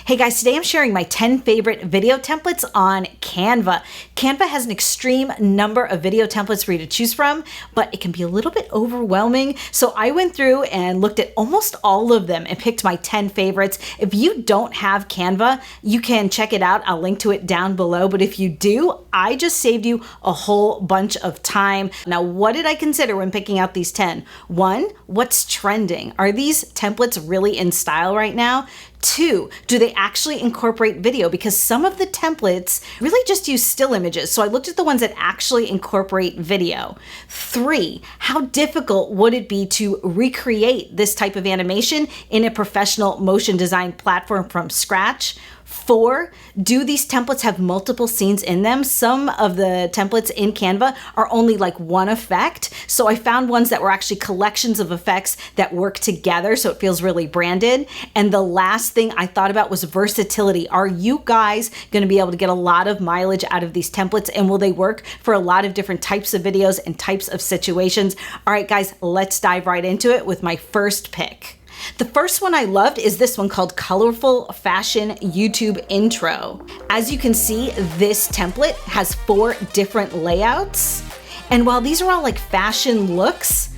Hey guys, today I'm sharing my 10 favorite video templates on Canva. Canva has an extreme number of video templates for you to choose from, but it can be a little bit overwhelming. So I went through and looked at almost all of them and picked my 10 favorites. If you don't have Canva, you can check it out. I'll link to it down below. But if you do, I just saved you a whole bunch of time. Now, what did I consider when picking out these 10? One, what's trending? Are these templates really in style right now? Two, do they actually incorporate video? Because some of the templates really just use still images. So I looked at the ones that actually incorporate video. Three, how difficult would it be to recreate this type of animation in a professional motion design platform from scratch? Four, do these templates have multiple scenes in them? Some of the templates in Canva are only like one effect. So I found ones that were actually collections of effects that work together, so it feels really branded. And the last thing I thought about was versatility. Are you guys going to be able to get a lot of mileage out of these templates, and will they work for a lot of different types of videos and types of situations? All right, guys, let's dive right into it with my first pick. The first one I loved is this one called Colorful Fashion YouTube Intro. As you can see, this template has 4 different layouts. And while these are all like fashion looks,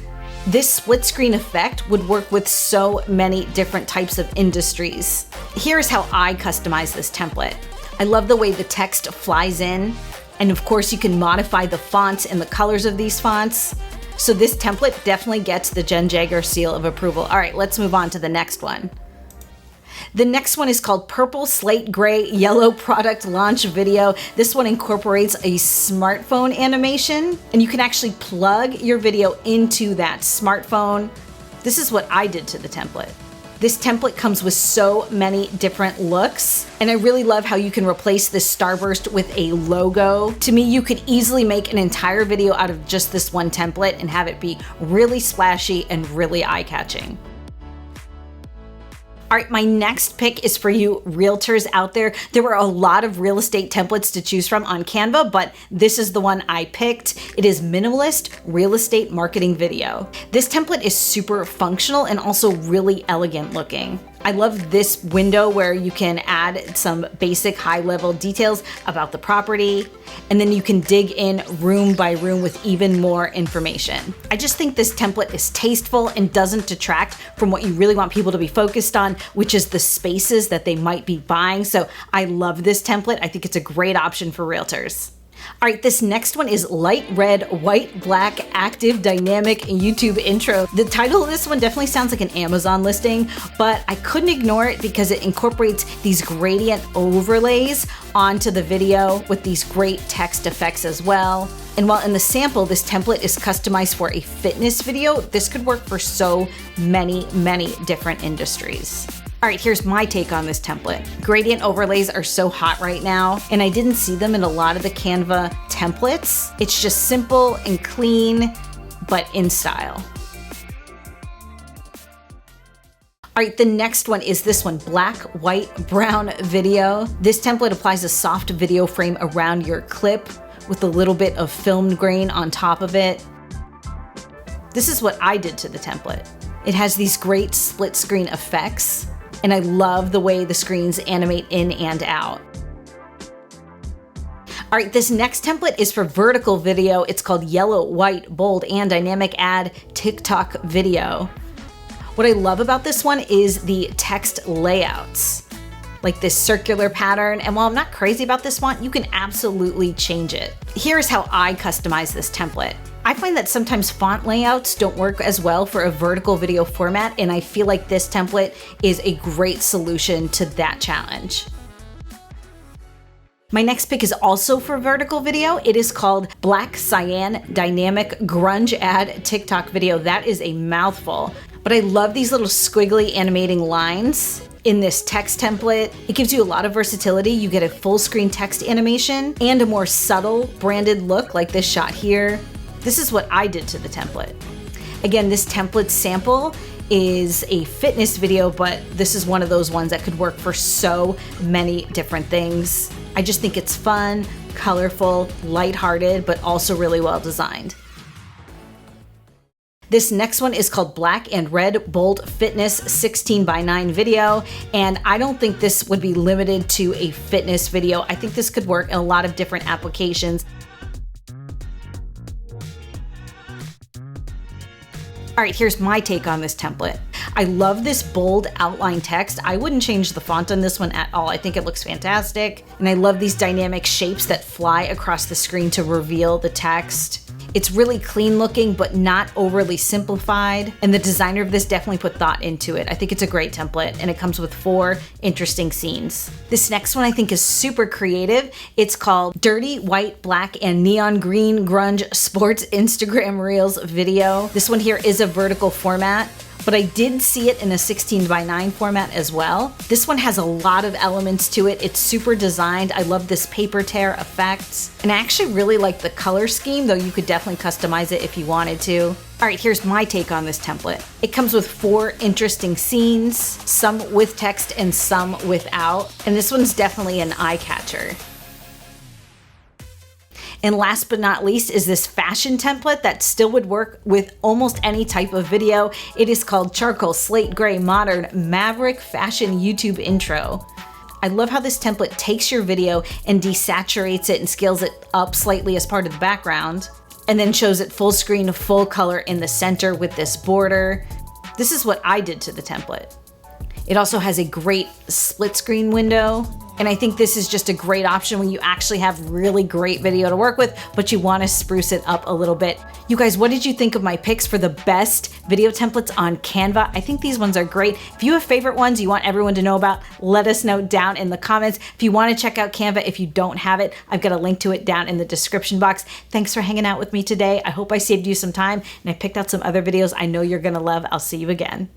this split screen effect would work with so many different types of industries. Here's how I customize this template. I love the way the text flies in. And of course, you can modify the fonts and the colors of these fonts. So this template definitely gets the Jenn Jager seal of approval. All right, let's move on to the next one. The next one is called Purple Slate Gray Yellow Product Launch Video. This one incorporates a smartphone animation, and you can actually plug your video into that smartphone. This is what I did to the template. This template comes with so many different looks, and I really love how you can replace this starburst with a logo. To me, you could easily make an entire video out of just this one template and have it be really splashy and really eye-catching. All right, my next pick is for you realtors out there. There were a lot of real estate templates to choose from on Canva, but this is the one I picked. It is Minimalist Real Estate Marketing Video. This template is super functional and also really elegant looking. I love this window where you can add some basic high-level details about the property, and then you can dig in room by room with even more information. I just think this template is tasteful and doesn't detract from what you really want people to be focused on, which is the spaces that they might be buying. So I love this template. I think it's a great option for realtors. All right, this next one is Light Red, White, Black, Active, Dynamic YouTube Intro. The title of this one definitely sounds like an Amazon listing, but I couldn't ignore it because it incorporates these gradient overlays onto the video with these great text effects as well. And while in the sample, this template is customized for a fitness video, this could work for so many different industries. All right, here's my take on this template. Gradient overlays are so hot right now, and I didn't see them in a lot of the Canva templates. It's just simple and clean, but in style. All right, the next one is this one, Black, White, Brown Video. This template applies a soft video frame around your clip with a little bit of filmed grain on top of it. This is what I did to the template. It has these great split screen effects, and I love the way the screens animate in and out. All right, this next template is for vertical video. It's called Yellow, White, Bold, and Dynamic Add TikTok Video. What I love about this one is the text layouts, like this circular pattern. And while I'm not crazy about this font, you can absolutely change it. Here's how I customize this template. I find that sometimes font layouts don't work as well for a vertical video format, and I feel like this template is a great solution to that challenge. My next pick is also for vertical video. It is called Black, Cyan, Dynamic Grunge Ad TikTok Video. That is a mouthful, but I love these little squiggly animating lines in this text template. It gives you a lot of versatility. You get a full screen text animation and a more subtle branded look like this shot here. This is what I did to the template. Again, this template sample is a fitness video, but this is one of those ones that could work for so many different things. I just think it's fun, colorful, lighthearted, but also really well designed. This next one is called Black and Red Bold Fitness 16:9 video, and I don't think this would be limited to a fitness video. I think this could work in a lot of different applications. All right, here's my take on this template. I love this bold outline text. I wouldn't change the font on this one at all. I think it looks fantastic. And I love these dynamic shapes that fly across the screen to reveal the text. It's really clean looking, but not overly simplified. And the designer of this definitely put thought into it. I think it's a great template, and it comes with 4 interesting scenes. This next one I think is super creative. It's called Dirty White, Black, and Neon Green Grunge Sports Instagram Reels video. This one here is a vertical format, but I did see it in a 16:9 format as well. This one has a lot of elements to it. It's super designed. I love this paper tear effects. And I actually really like the color scheme, though you could definitely customize it if you wanted to. All right, here's my take on this template. It comes with 4 interesting scenes, some with text and some without. And this one's definitely an eye catcher. And last but not least is this fashion template that still would work with almost any type of video. It is called Charcoal Slate Gray Modern Maverick Fashion YouTube Intro. I love how this template takes your video and desaturates it and scales it up slightly as part of the background, and then shows it full screen, full color in the center with this border. This is what I did to the template. It also has a great split screen window. And I think this is just a great option when you actually have really great video to work with, but you want to spruce it up a little bit. You guys, what did you think of my picks for the best video templates on Canva? I think these ones are great. If you have favorite ones you want everyone to know about, let us know down in the comments. If you want to check out Canva, if you don't have it, I've got a link to it down in the description box. Thanks for hanging out with me today. I hope I saved you some time and I picked out some other videos I know you're going to love. I'll see you again.